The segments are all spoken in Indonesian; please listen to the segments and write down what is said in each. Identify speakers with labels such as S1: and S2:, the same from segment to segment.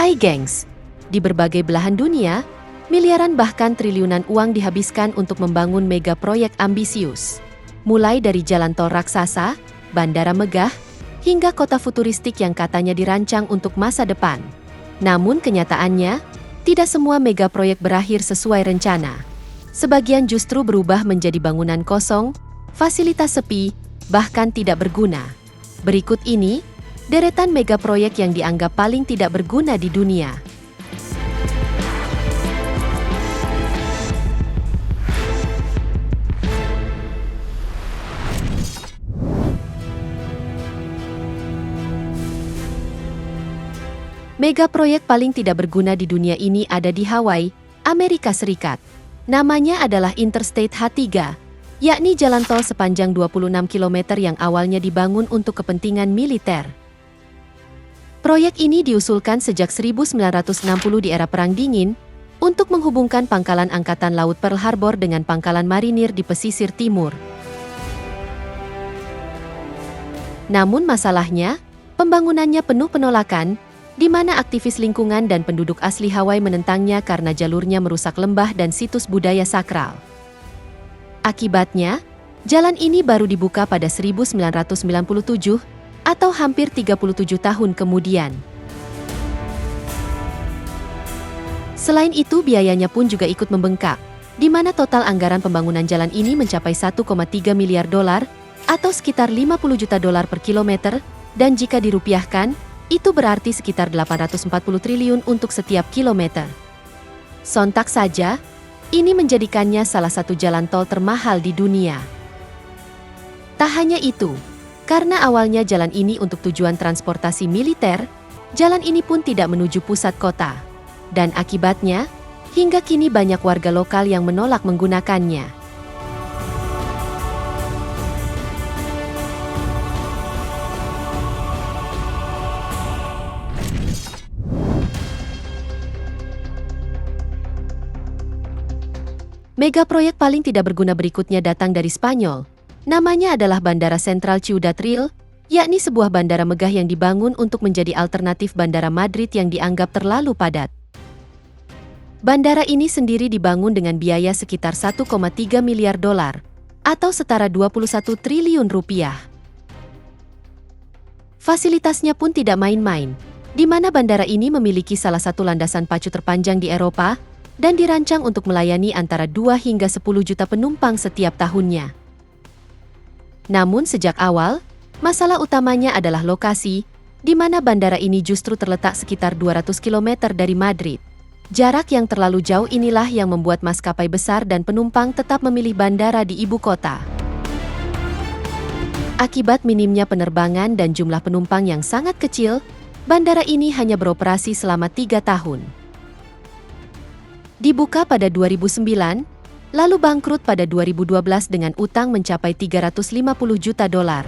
S1: Hai gengs, di berbagai belahan dunia, miliaran bahkan triliunan uang dihabiskan untuk membangun mega proyek ambisius. Mulai dari jalan tol raksasa, bandara megah, hingga kota futuristik yang katanya dirancang untuk masa depan. Namun kenyataannya, tidak semua mega proyek berakhir sesuai rencana. Sebagian justru berubah menjadi bangunan kosong, fasilitas sepi, bahkan tidak berguna. Berikut ini, deretan mega proyek yang dianggap paling tidak berguna di dunia. Mega proyek paling tidak berguna di dunia ini ada di Hawaii, Amerika Serikat. Namanya adalah Interstate H3, yakni jalan tol sepanjang 26 km yang awalnya dibangun untuk kepentingan militer. Proyek ini diusulkan sejak 1960 di era Perang Dingin untuk menghubungkan pangkalan Angkatan Laut Pearl Harbor dengan pangkalan marinir di pesisir timur. Namun masalahnya, pembangunannya penuh penolakan, di mana aktivis lingkungan dan penduduk asli Hawaii menentangnya karena jalurnya merusak lembah dan situs budaya sakral. Akibatnya, jalan ini baru dibuka pada 1997, atau hampir 37 tahun kemudian. Selain itu, biayanya pun juga ikut membengkak, di mana total anggaran pembangunan jalan ini mencapai 1,3 miliar dolar, atau sekitar 50 juta dolar per kilometer, dan jika dirupiahkan, itu berarti sekitar 840 triliun untuk setiap kilometer. Sontak saja, ini menjadikannya salah satu jalan tol termahal di dunia. Tak hanya itu, karena awalnya jalan ini untuk tujuan transportasi militer, jalan ini pun tidak menuju pusat kota. Dan akibatnya, hingga kini banyak warga lokal yang menolak menggunakannya. Mega proyek paling tidak berguna berikutnya datang dari Spanyol. Namanya adalah Bandara Central Ciudad Real, yakni sebuah bandara megah yang dibangun untuk menjadi alternatif Bandara Madrid yang dianggap terlalu padat. Bandara ini sendiri dibangun dengan biaya sekitar 1,3 miliar dolar, atau setara 21 triliun rupiah. Fasilitasnya pun tidak main-main, di mana bandara ini memiliki salah satu landasan pacu terpanjang di Eropa, dan dirancang untuk melayani antara 2 hingga 10 juta penumpang setiap tahunnya. Namun sejak awal, masalah utamanya adalah lokasi, di mana bandara ini justru terletak sekitar 200 km dari Madrid. Jarak yang terlalu jauh inilah yang membuat maskapai besar dan penumpang tetap memilih bandara di ibu kota. Akibat minimnya penerbangan dan jumlah penumpang yang sangat kecil, bandara ini hanya beroperasi selama 3 tahun. Dibuka pada 2009, lalu bangkrut pada 2012 dengan utang mencapai 350 juta dolar.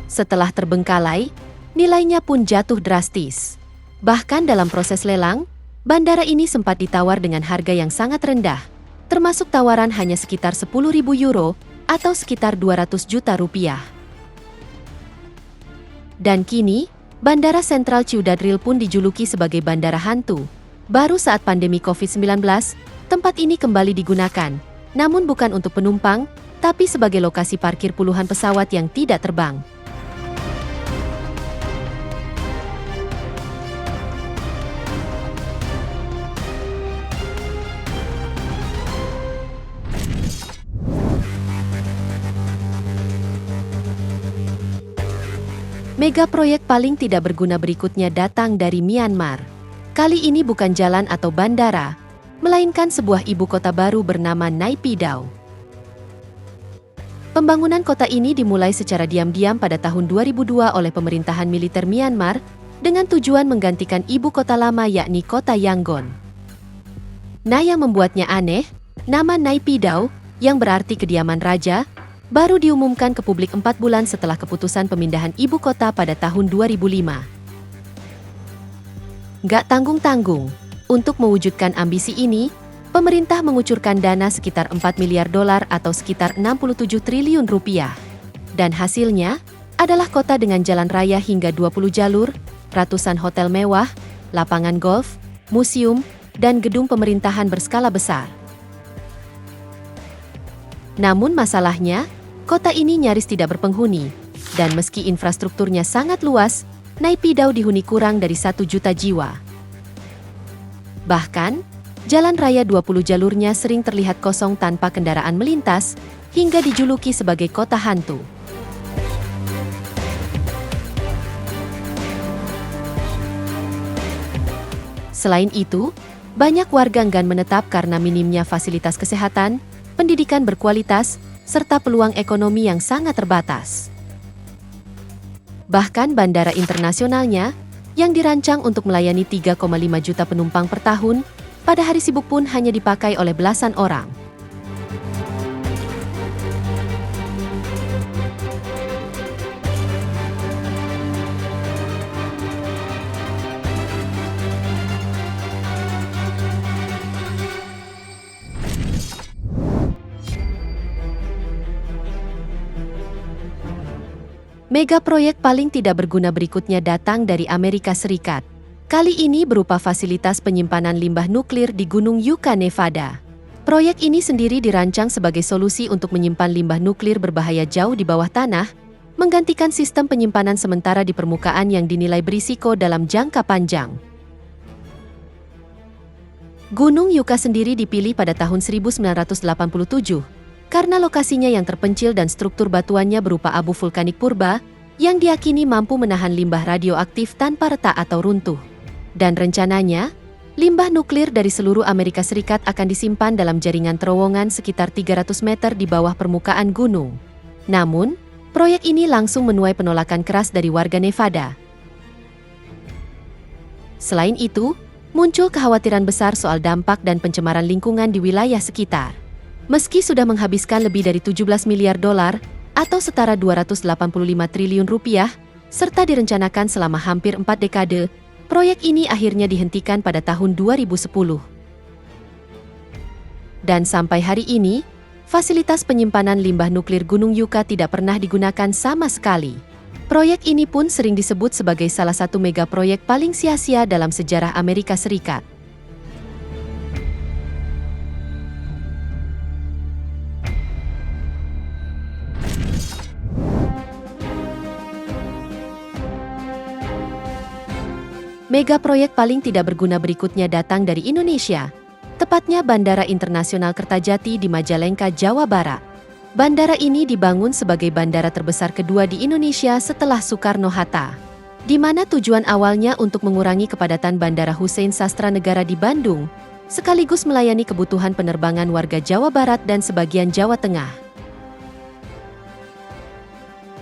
S1: Setelah terbengkalai, nilainya pun jatuh drastis. Bahkan dalam proses lelang, bandara ini sempat ditawar dengan harga yang sangat rendah, termasuk tawaran hanya sekitar 10.000 euro atau sekitar 200 juta rupiah. Dan kini, Bandara Central Ciudad Real pun dijuluki sebagai bandara hantu. Baru saat pandemi COVID-19, tempat ini kembali digunakan, namun bukan untuk penumpang, tapi sebagai lokasi parkir puluhan pesawat yang tidak terbang. Mega proyek paling tidak berguna berikutnya datang dari Myanmar. Kali ini bukan jalan atau bandara, melainkan sebuah ibu kota baru bernama Naypyidaw. Pembangunan kota ini dimulai secara diam-diam pada tahun 2002 oleh pemerintahan militer Myanmar dengan tujuan menggantikan ibu kota lama yakni kota Yangon. Nah, yang membuatnya aneh, nama Naypyidaw, yang berarti kediaman raja, baru diumumkan ke publik 4 bulan setelah keputusan pemindahan ibu kota pada tahun 2005. Gak tanggung-tanggung. Untuk mewujudkan ambisi ini, pemerintah mengucurkan dana sekitar 4 miliar dolar atau sekitar 67 triliun rupiah. Dan hasilnya adalah kota dengan jalan raya hingga 20 jalur, ratusan hotel mewah, lapangan golf, museum, dan gedung pemerintahan berskala besar. Namun masalahnya, kota ini nyaris tidak berpenghuni, dan meski infrastrukturnya sangat luas, Naypyidaw dihuni kurang dari 1 juta jiwa. Bahkan, jalan raya 20 jalurnya sering terlihat kosong tanpa kendaraan melintas, hingga dijuluki sebagai kota hantu. Selain itu, banyak warga enggan menetap karena minimnya fasilitas kesehatan, pendidikan berkualitas, serta peluang ekonomi yang sangat terbatas. Bahkan bandara internasionalnya, yang dirancang untuk melayani 3,5 juta penumpang per tahun, pada hari sibuk pun hanya dipakai oleh belasan orang. Mega proyek paling tidak berguna berikutnya datang dari Amerika Serikat. Kali ini berupa fasilitas penyimpanan limbah nuklir di Gunung Yucca, Nevada. Proyek ini sendiri dirancang sebagai solusi untuk menyimpan limbah nuklir berbahaya jauh di bawah tanah, menggantikan sistem penyimpanan sementara di permukaan yang dinilai berisiko dalam jangka panjang. Gunung Yucca sendiri dipilih pada tahun 1987, karena lokasinya yang terpencil dan struktur batuannya berupa abu vulkanik purba, yang diyakini mampu menahan limbah radioaktif tanpa retak atau runtuh. Dan rencananya, limbah nuklir dari seluruh Amerika Serikat akan disimpan dalam jaringan terowongan sekitar 300 meter di bawah permukaan gunung. Namun, proyek ini langsung menuai penolakan keras dari warga Nevada. Selain itu, muncul kekhawatiran besar soal dampak dan pencemaran lingkungan di wilayah sekitar. Meski sudah menghabiskan lebih dari 17 miliar dolar atau setara 285 triliun rupiah, serta direncanakan selama hampir 4 dekade, proyek ini akhirnya dihentikan pada tahun 2010. Dan sampai hari ini, fasilitas penyimpanan limbah nuklir Gunung Yucca tidak pernah digunakan sama sekali. Proyek ini pun sering disebut sebagai salah satu mega proyek paling sia-sia dalam sejarah Amerika Serikat. Mega proyek paling tidak berguna berikutnya datang dari Indonesia, tepatnya Bandara Internasional Kertajati di Majalengka, Jawa Barat. Bandara ini dibangun sebagai bandara terbesar kedua di Indonesia setelah Soekarno-Hatta, di mana tujuan awalnya untuk mengurangi kepadatan Bandara Hussein Sastranegara di Bandung, sekaligus melayani kebutuhan penerbangan warga Jawa Barat dan sebagian Jawa Tengah.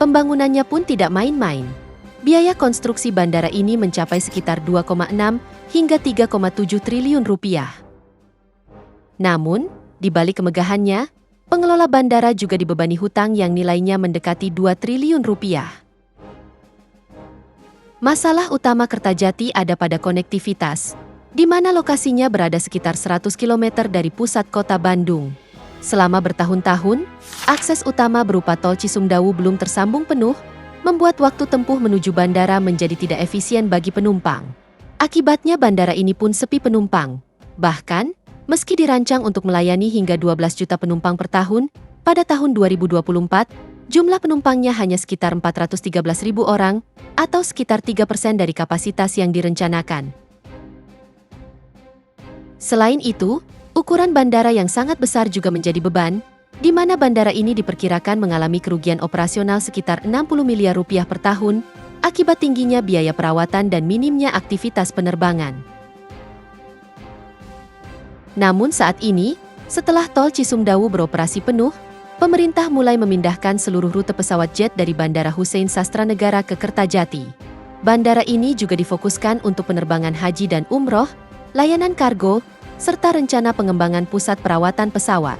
S1: Pembangunannya pun tidak main-main. Biaya konstruksi bandara ini mencapai sekitar 2,6 hingga 3,7 triliun rupiah. Namun, di balik kemegahannya, pengelola bandara juga dibebani hutang yang nilainya mendekati 2 triliun rupiah. Masalah utama Kertajati ada pada konektivitas, di mana lokasinya berada sekitar 100 km dari pusat kota Bandung. Selama bertahun-tahun, akses utama berupa tol Cisumdawu belum tersambung penuh, membuat waktu tempuh menuju bandara menjadi tidak efisien bagi penumpang. Akibatnya bandara ini pun sepi penumpang. Bahkan, meski dirancang untuk melayani hingga 12 juta penumpang per tahun, pada tahun 2024, jumlah penumpangnya hanya sekitar 413.000 orang, atau sekitar 3% dari kapasitas yang direncanakan. Selain itu, ukuran bandara yang sangat besar juga menjadi beban, di mana bandara ini diperkirakan mengalami kerugian operasional sekitar 60 miliar rupiah per tahun, akibat tingginya biaya perawatan dan minimnya aktivitas penerbangan. Namun saat ini, setelah tol Cisumdawu beroperasi penuh, pemerintah mulai memindahkan seluruh rute pesawat jet dari Bandara Hussein Sastranegara ke Kertajati. Bandara ini juga difokuskan untuk penerbangan haji dan umroh, layanan kargo, serta rencana pengembangan pusat perawatan pesawat.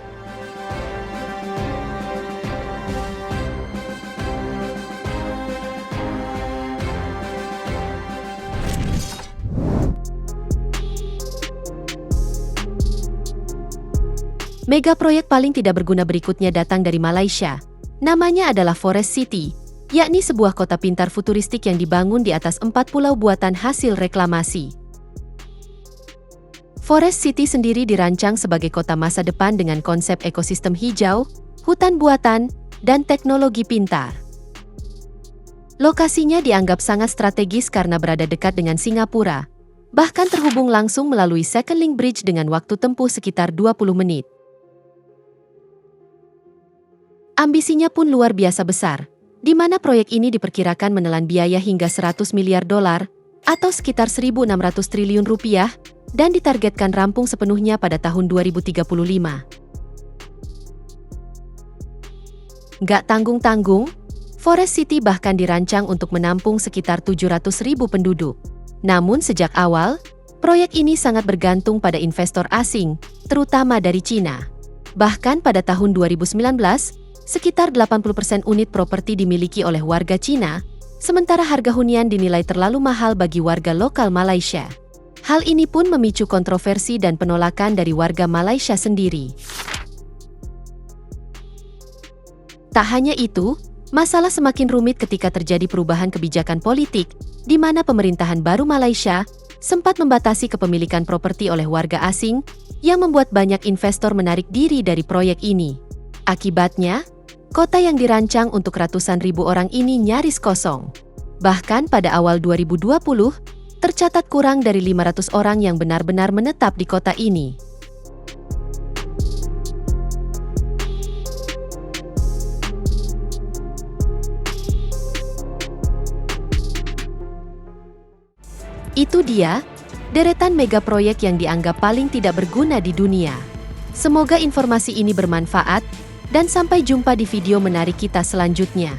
S1: Mega proyek paling tidak berguna berikutnya datang dari Malaysia. Namanya adalah Forest City, yakni sebuah kota pintar futuristik yang dibangun di atas 4 pulau buatan hasil reklamasi. Forest City sendiri dirancang sebagai kota masa depan dengan konsep ekosistem hijau, hutan buatan, dan teknologi pintar. Lokasinya dianggap sangat strategis karena berada dekat dengan Singapura, bahkan terhubung langsung melalui Second Link Bridge dengan waktu tempuh sekitar 20 menit. Ambisinya pun luar biasa besar, di mana proyek ini diperkirakan menelan biaya hingga 100 miliar dolar atau sekitar 1.600 triliun rupiah dan ditargetkan rampung sepenuhnya pada tahun 2035. Nggak tanggung-tanggung, Forest City bahkan dirancang untuk menampung sekitar 700.000 penduduk. Namun sejak awal, proyek ini sangat bergantung pada investor asing, terutama dari Cina. Bahkan pada tahun 2019, sekitar 80% unit properti dimiliki oleh warga Cina, sementara harga hunian dinilai terlalu mahal bagi warga lokal Malaysia. Hal ini pun memicu kontroversi dan penolakan dari warga Malaysia sendiri. Tak hanya itu, masalah semakin rumit ketika terjadi perubahan kebijakan politik, di mana pemerintahan baru Malaysia sempat membatasi kepemilikan properti oleh warga asing, yang membuat banyak investor menarik diri dari proyek ini. Akibatnya, kota yang dirancang untuk ratusan ribu orang ini nyaris kosong. Bahkan pada awal 2020, tercatat kurang dari 500 orang yang benar-benar menetap di kota ini. Itu dia, deretan mega proyek yang dianggap paling tidak berguna di dunia. Semoga informasi ini bermanfaat, dan sampai jumpa di video menarik kita selanjutnya.